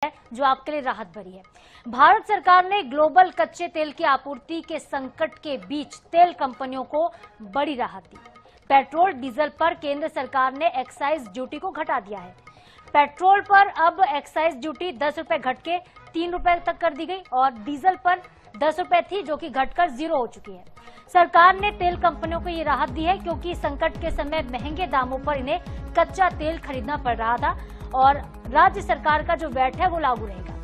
जो आपके लिए राहत भरी है। भारत सरकार ने ग्लोबल कच्चे तेल की आपूर्ति के संकट के बीच तेल कंपनियों को बड़ी राहत दी। पेट्रोल डीजल पर केंद्र सरकार ने एक्साइज ड्यूटी को घटा दिया है। पेट्रोल पर अब एक्साइज ड्यूटी 10 रुपए घट के 3 रुपए तक कर दी गई और डीजल पर 10 रुपए थी, जो कि घटकर 0 हो चुकी है। सरकार ने तेल कंपनियों को ये राहत दी है क्योंकि संकट के समय महंगे दामों पर इन्हें कच्चा तेल खरीदना पड़ रहा था और राज्य सरकार का जो वैट है वो लागू रहेगा।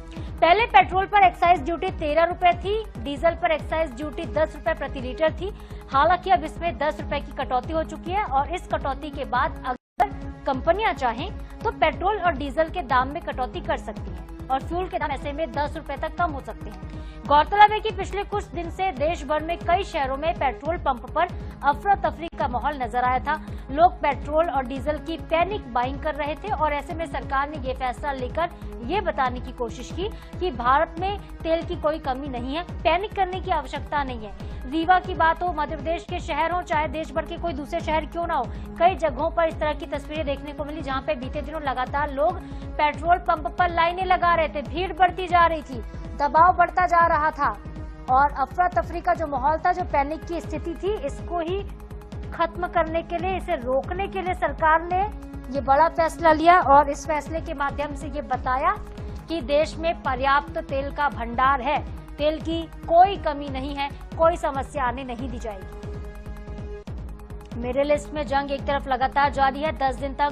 पहले पेट्रोल पर एक्साइज ड्यूटी 13 रुपए थी, डीजल पर एक्साइज ड्यूटी 10 रुपए प्रति लीटर थी। हालांकि अब इसमें 10 रुपए की कटौती हो चुकी है और इस कटौती के बाद अगर कंपनियां चाहें तो पेट्रोल और डीजल के दाम में कटौती कर सकती हैं और फ्यूल के दाम ऐसे में 10 रुपए तक कम हो सकते हैं। गौरतलब है कि पिछले कुछ दिन से देश भर में कई शहरों में पेट्रोल पंप पर अफरा तफरी का माहौल नजर आया था। लोग पेट्रोल और डीजल की पैनिक बाइंग कर रहे थे और ऐसे में सरकार ने ये फैसला लेकर ये बताने की कोशिश की कि भारत में तेल की कोई कमी नहीं है, पैनिक करने की आवश्यकता नहीं है। रीवा की बात हो, मध्य प्रदेश के शहर हो, चाहे देश भर के कोई दूसरे शहर क्यों ना हो, कई जगहों पर इस तरह की तस्वीरें देखने को मिली जहां पे बीते दिनों लगातार लोग पेट्रोल पंप पर लाइनें लगा रहे थे। भीड़ बढ़ती जा रही थी, दबाव बढ़ता जा रहा था और अफरा तफरी का जो माहौल था, जो पैनिक की स्थिति थी, इसको ही खत्म करने के लिए, इसे रोकने के लिए सरकार ने ये बड़ा फैसला लिया और इस फैसले के माध्यम से ये बताया कि देश में पर्याप्त तेल का भंडार है, तेल की कोई कमी नहीं है, कोई समस्या आने नहीं दी जाएगी। मेरे लिस्ट में जंग एक तरफ लगातार जारी है। 10 दिन तक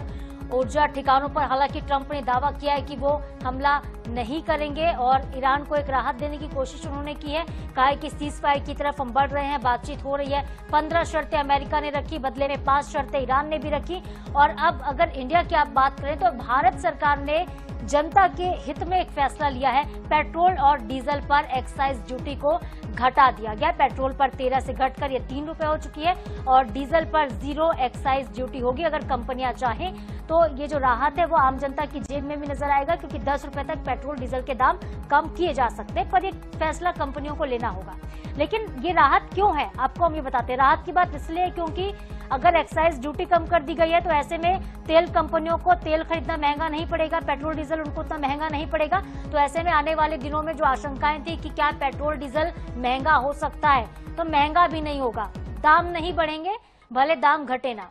ऊर्जा ठिकानों पर हालांकि ट्रंप ने दावा किया है कि वो हमला नहीं करेंगे और ईरान को एक राहत देने की कोशिश उन्होंने की है। कहा है कि सीजफायर की तरफ हम बढ़ रहे हैं, बातचीत हो रही है। 15 शर्तें अमेरिका ने रखी, बदले में 5 शर्तें ईरान ने भी रखी। और अब अगर इंडिया की आप बात करें तो भारत सरकार ने जनता के हित में एक फैसला लिया है। पेट्रोल और डीजल पर एक्साइज ड्यूटी को घटा दिया गया। पेट्रोल पर 13 से घटकर ये 3 रुपए हो चुकी है और डीजल पर 0 एक्साइज ड्यूटी होगी। अगर कंपनियां चाहें तो ये जो राहत है वो आम जनता की जेब में भी नजर आएगा क्योंकि 10 रुपए तक पेट्रोल डीजल के दाम कम किए जा सकते हैं, पर ये फैसला कंपनियों को लेना होगा। लेकिन ये राहत क्यों है, आपको हम ये बताते हैं। राहत की बात इसलिए क्योंकि अगर एक्साइज ड्यूटी कम कर दी गई है तो ऐसे में तेल कंपनियों को तेल खरीदना महंगा नहीं पड़ेगा, पेट्रोल डीजल उनको उतना महंगा नहीं पड़ेगा। तो ऐसे में आने वाले दिनों में जो आशंकाएं थी कि क्या पेट्रोल डीजल महंगा हो सकता है, तो महंगा भी नहीं होगा, दाम नहीं बढ़ेंगे, भले दाम घटे ना।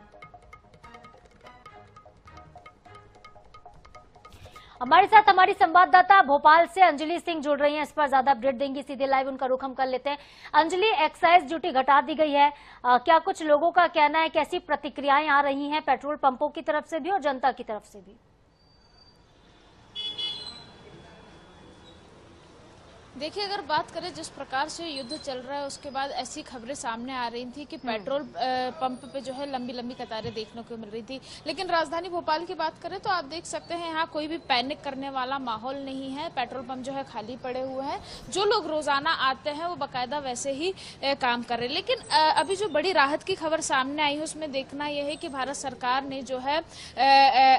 हमारे साथ हमारी संवाददाता भोपाल से अंजलि सिंह जुड़ रही हैं, इस पर ज्यादा अपडेट देंगी। सीधे लाइव उनका रुख हम कर लेते हैं। अंजलि, एक्साइज ड्यूटी घटा दी गई है, क्या कुछ लोगों का कहना है, कैसी प्रतिक्रियाएं आ रही हैं पेट्रोल पंपों की तरफ से भी और जनता की तरफ से भी? देखिए, अगर बात करें जिस प्रकार से युद्ध चल रहा है उसके बाद ऐसी खबरें सामने आ रही थी कि पेट्रोल पंप पे जो है लंबी लंबी कतारें देखने को मिल रही थी। लेकिन राजधानी भोपाल की बात करें तो आप देख सकते हैं यहाँ कोई भी पैनिक करने वाला माहौल नहीं है। पेट्रोल पंप जो है खाली पड़े हुए हैं, जो लोग रोजाना आते हैं वो बाकायदा वैसे ही काम कर रहे हैं। लेकिन अभी जो बड़ी राहत की खबर सामने आई है उसमें देखना यह है कि भारत सरकार ने जो है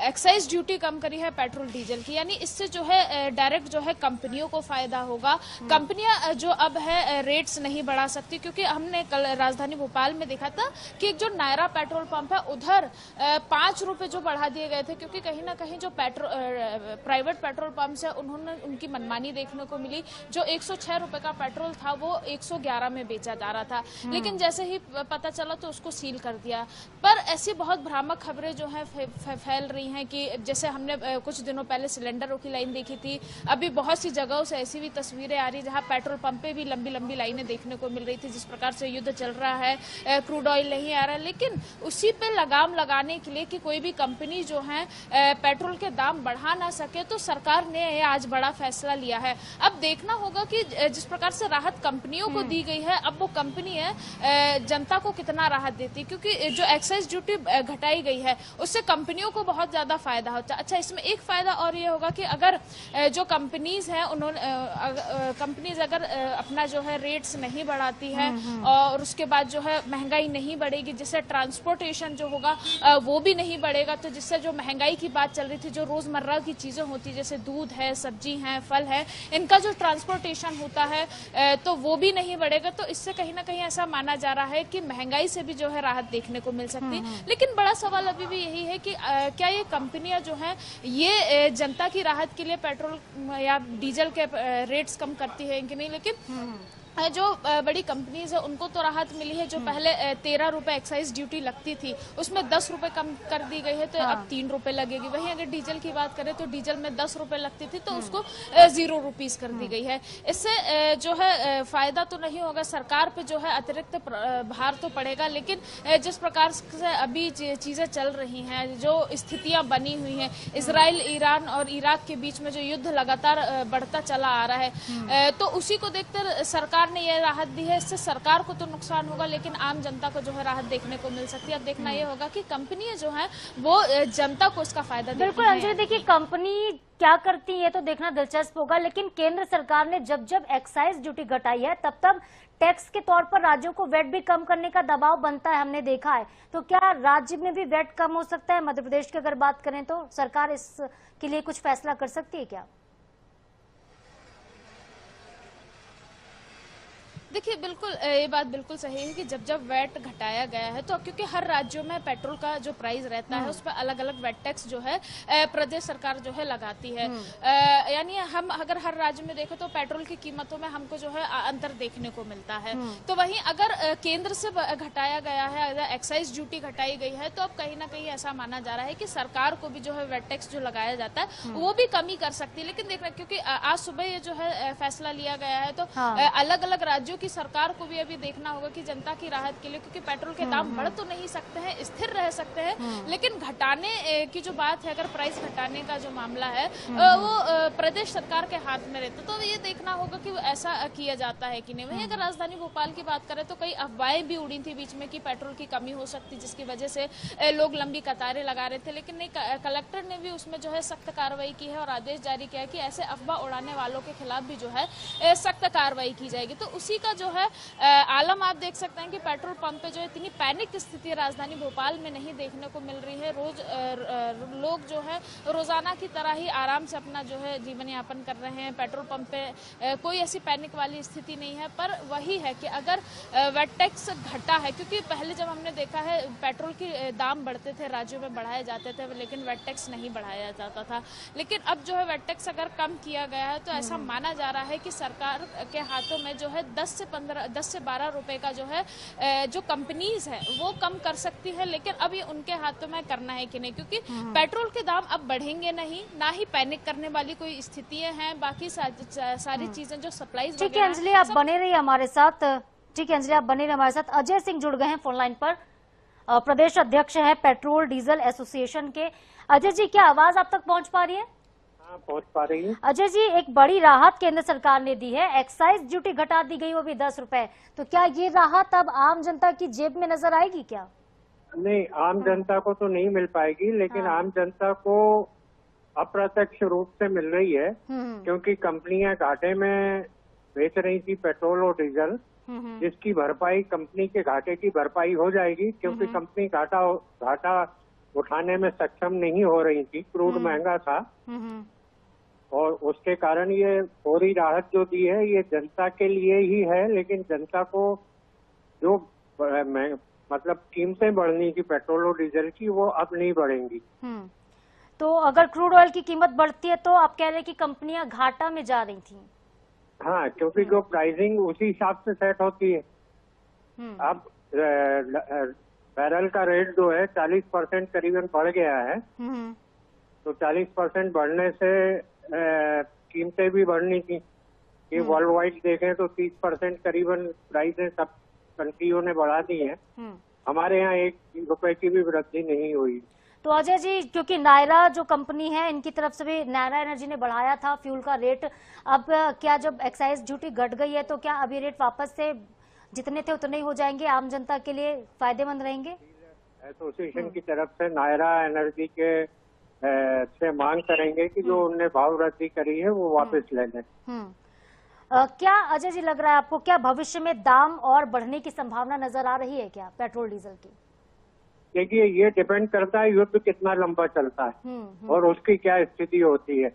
एक्साइज ड्यूटी कम करी है पेट्रोल डीजल की, यानी इससे जो है डायरेक्ट जो है कंपनियों को फायदा होगा। कंपनियां जो अब है रेट्स नहीं बढ़ा सकती, क्योंकि हमने कल राजधानी भोपाल में देखा था कि एक जो नायरा पेट्रोल पंप है उधर 5 रुपए जो बढ़ा दिए गए थे, क्योंकि कहीं ना कहीं जो प्राइवेट पेट्रोल पंप्स है उन्होंने उनकी मनमानी देखने को मिली। जो 106 रुपए का पेट्रोल था वो 111 में बेचा जा रहा था, लेकिन जैसे ही पता चला तो उसको सील कर दिया। पर ऐसी बहुत भ्रामक खबरें जो है फैल रही हैं कि जैसे हमने कुछ दिनों पहले सिलेंडरों की लाइन देखी थी, अभी बहुत सी जगहों से ऐसी भी तस्वीरें आ रही जहां पेट्रोल पंप पे भी लंबी लंबी लाइनें देखने को मिल रही थी। जिस प्रकार से युद्ध चल रहा है, क्रूड ऑयल नहीं आ रहा है, लेकिन उसी पे लगाम लगाने के लिए कि कोई भी कंपनी जो है पेट्रोल के दाम बढ़ा ना सके, तो सरकार ने आज बड़ा फैसला लिया है। अब देखना होगा कि जिस प्रकार से राहत कंपनियों को दी गई है, अब वो कंपनी है जनता को कितना राहत देती है, क्योंकि जो एक्साइज ड्यूटी घटाई गई है उससे कंपनियों को बहुत ज्यादा फायदा होता है। अच्छा, इसमें एक फायदा और ये होगा कि अगर जो कंपनीज हैं उन्होंने कंपनीज अगर अपना जो है रेट्स नहीं बढ़ाती है और उसके बाद जो है महंगाई नहीं बढ़ेगी, जिससे ट्रांसपोर्टेशन जो होगा वो भी नहीं बढ़ेगा, तो जिससे जो महंगाई की बात चल रही थी, जो रोजमर्रा की चीजें होती जैसे दूध है, सब्जी है, फल है, इनका जो ट्रांसपोर्टेशन होता है तो वो भी नहीं बढ़ेगा। तो इससे कहीं ना कहीं ऐसा माना जा रहा है कि महंगाई से भी जो है राहत देखने को मिल सकती है। लेकिन बड़ा सवाल अभी भी यही है कि क्या ये कंपनियां जो हैं ये जनता की राहत के लिए पेट्रोल या डीजल के रेट्स कम करती है कि नहीं। लेकिन जो बड़ी कंपनीज है उनको तो राहत मिली है। जो पहले 13 रुपए एक्साइज ड्यूटी लगती थी उसमें 10 रुपए कम कर दी गई है, तो अब 3 रुपए लगेगी। वहीं अगर डीजल की बात करें तो डीजल में 10 रुपए लगती थी तो उसको 0 रुपीज कर दी गई है। इससे जो है फायदा तो नहीं होगा, सरकार पे जो है अतिरिक्त भार तो पड़ेगा। लेकिन जिस प्रकार से अभी चीजें चल रही हैं, जो स्थितियां बनी हुई हैं, इजराइल, ईरान और इराक के बीच में जो युद्ध लगातार बढ़ता चला आ रहा है, तो उसी को देखकर सरकार ने ये राहत दी है। इससे सरकार को तो नुकसान होगा लेकिन आम जनता को जो है राहत देखने को मिल सकती है। अब देखना ये होगा कि कंपनियां जो है वो जनता को इसका फायदा देती हैं। बिल्कुल अंजलि, देखिए कंपनी क्या करती है तो देखना दिलचस्प होगा, लेकिन केंद्र सरकार ने जब जब एक्साइज ड्यूटी घटाई है तब तब टैक्स के तौर पर राज्यों को वैट भी कम करने का दबाव बनता है, हमने देखा है। तो क्या राज्य में भी वैट कम हो सकता है? मध्य प्रदेश की अगर बात करें तो सरकार इसके लिए कुछ फैसला कर सकती है क्या? देखिए बिल्कुल ये बात बिल्कुल सही है कि जब जब वैट घटाया गया है तो क्योंकि हर राज्यों में पेट्रोल का जो प्राइस रहता है उस पर अलग अलग वैट टैक्स जो है प्रदेश सरकार जो है लगाती है। यानी हम अगर हर राज्य में देखें तो पेट्रोल की कीमतों में हमको जो है अंतर देखने को मिलता है। तो वहीं अगर केंद्र से घटाया गया है, अगर एक्साइज ड्यूटी घटाई गई है, तो अब कहीं ना कहीं ऐसा माना जा रहा है कि सरकार को भी जो है वैट टैक्स जो लगाया जाता है वो भी कमी कर सकती है। लेकिन देखना, क्योंकि आज सुबह ये जो है फैसला लिया गया है तो अलग अलग राज्यों की सरकार को भी अभी देखना होगा कि जनता की राहत के लिए, क्योंकि पेट्रोल के दाम बढ़ तो नहीं सकते हैं, स्थिर रह सकते हैं, लेकिन घटाने की जो बात है, अगर प्राइस घटाने का जो मामला है वो प्रदेश सरकार के हाथ में रहता, तो ये देखना होगा कि ऐसा किया जाता है कि नहीं। वहीं अगर राजधानी भोपाल की बात करें तो कई अफवाहें भी उड़ी थी बीच में कि पेट्रोल की कमी हो सकती, जिसकी वजह से लोग लंबी कतारें लगा रहे थे। लेकिन नहीं, कलेक्टर ने भी उसमें जो है सख्त कार्रवाई की है और आदेश जारी किया है कि ऐसे अफवाह उड़ाने वालों के खिलाफ भी जो है सख्त कार्रवाई की जाएगी। तो उसी का जो है आलम आप देख सकते हैं कि पेट्रोल पंप पे जो है इतनी पैनिक स्थिति राजधानी भोपाल में नहीं देखने को मिल रही है। रोज लोग जो है रोजाना की तरह ही आराम से अपना जो है जीवन यापन कर रहे हैं। पेट्रोल पंप पे कोई ऐसी पैनिक वाली स्थिति नहीं है। पर वही है कि अगर वैट टैक्स घटा है, क्योंकि पहले जब हमने देखा है पेट्रोल के दाम बढ़ते थे, राज्यों में बढ़ाए जाते थे, लेकिन वैट टैक्स नहीं बढ़ाया जाता था। लेकिन अब जो है वैट टैक्स अगर कम किया गया है तो ऐसा माना जा रहा है कि सरकार के हाथों में जो है 10 से 12 रुपए का जो है जो कंपनीज है वो कम कर सकती है। लेकिन अब ये उनके हाथों में करना है कि नहीं, क्योंकि पेट्रोल के दाम अब बढ़ेंगे नहीं, ना ही पैनिक करने वाली कोई स्थितियां हैं। बाकी सारी चीजें जो सप्लाईज, ठीक है अंजलि, आप बने रहिए हमारे साथ। ठीक है अंजलि, आप बने रहिए हमारे साथ। अजय सिंह जुड़ गए हैं फोन लाइन पर, प्रदेश अध्यक्ष है पेट्रोल डीजल एसोसिएशन के। अजय जी, क्या आवाज आप तक पहुंच पा रही है? पहुंच पा रही है। अजय जी, एक बड़ी राहत केंद्र सरकार ने दी है, एक्साइज ड्यूटी घटा दी गई, वो भी 10 रुपए। तो क्या ये राहत अब आम जनता की जेब में नजर आएगी क्या? नहीं, आम जनता को तो नहीं मिल पाएगी, लेकिन आम जनता को अप्रत्यक्ष रूप से मिल रही है, क्योंकि कंपनियां घाटे में बेच रही थी पेट्रोल और डीजल, जिसकी भरपाई कंपनी के घाटे की भरपाई हो जाएगी, क्योंकि कंपनी घाटा उठाने में सक्षम नहीं हो रही थी, क्रूड महंगा था, और उसके कारण ये फौरी राहत जो दी है ये जनता के लिए ही है। लेकिन जनता को जो मतलब कीमतें बढ़नी थी पेट्रोल और डीजल की, वो अब नहीं बढ़ेंगी। तो अगर क्रूड ऑयल की कीमत बढ़ती है तो आप कह रहे हैं कि कंपनियां घाटा में जा रही थी? हाँ, क्योंकि जो प्राइसिंग उसी हिसाब से सेट होती है। अब बैरल का रेट जो है 40% करीबन बढ़ गया है, तो 40% बढ़ने से कीमतें भी बढ़नी थी। ये वर्ल्ड वाइड देखें तो 30% करीबन प्राइसें सब कंट्रियों ने बढ़ा दी हैं। हमारे यहाँ 1 रुपए की भी वृद्धि नहीं हुई। तो अजय जी, क्योंकि नायरा जो कंपनी है इनकी तरफ से भी, नायरा एनर्जी ने बढ़ाया था फ्यूल का रेट, अब क्या जब एक्साइज ड्यूटी घट गई है तो क्या अभी रेट वापस से जितने थे उतने ही हो जाएंगे, आम जनता के लिए फायदेमंद रहेंगे? एसोसिएशन की तरफ से नायरा एनर्जी के से मांग करेंगे कि जो उनने भाव वृद्धि करी है वो वापस ले लें। क्या अजय जी लग रहा है आपको, क्या भविष्य में दाम और बढ़ने की संभावना नजर आ रही है क्या पेट्रोल डीजल की? देखिए, ये डिपेंड करता है युद्ध कितना लंबा चलता है और उसकी क्या स्थिति होती है।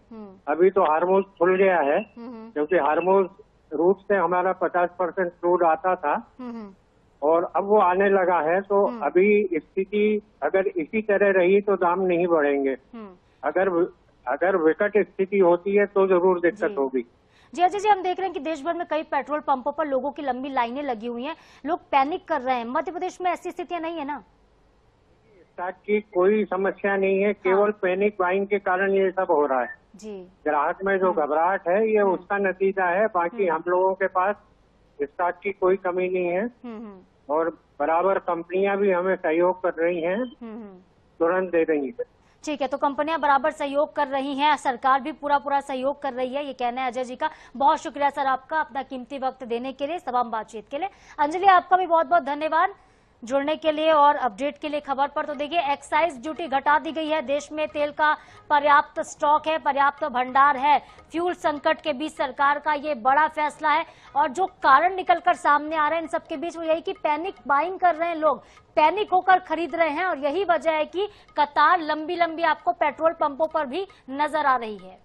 अभी तो हार्मोज खुल गया है, क्योंकि हार्मोज रूट से हमारा 50% क्रूड आता था और अब वो आने लगा है। तो अभी स्थिति अगर इसी तरह रही तो दाम नहीं बढ़ेंगे। अगर विकट स्थिति होती है तो जरूर दिक्कत होगी। जी अजय जी, हम देख रहे हैं कि देश भर में कई पेट्रोल पंपों पर लोगों की लंबी लाइनें लगी हुई हैं, लोग पैनिक कर रहे हैं। मध्य प्रदेश में ऐसी स्थितियां नहीं है ना? स्टॉक की कोई समस्या नहीं है, केवल पैनिक बाइंग के कारण ये सब हो रहा है जी। ग्राहक में जो घबराहट है ये उसका नतीजा है। बाकी हम लोगों के पास स्टॉक की कोई कमी नहीं है और बराबर कंपनियां भी हमें सहयोग कर रही हैं, तुरंत दे रही है। ठीक है, तो कंपनियां बराबर सहयोग कर रही हैं, सरकार भी पूरा सहयोग कर रही है, ये कहना है अजय जी का। बहुत शुक्रिया सर आपका अपना कीमती वक्त देने के लिए, तमाम बातचीत के लिए। अंजलि, आपका भी बहुत बहुत धन्यवाद जुड़ने के लिए और अपडेट के लिए खबर पर। तो देखिए, एक्साइज ड्यूटी घटा दी गई है, देश में तेल का पर्याप्त स्टॉक है, पर्याप्त भंडार है। फ्यूल संकट के बीच सरकार का ये बड़ा फैसला है और जो कारण निकलकर सामने आ रहे हैं इन सबके बीच वो यही कि पैनिक बाइंग कर रहे हैं लोग, पैनिक होकर खरीद रहे हैं और यही वजह है कि कतार लंबी लंबी आपको पेट्रोल पंपों पर भी नजर आ रही है।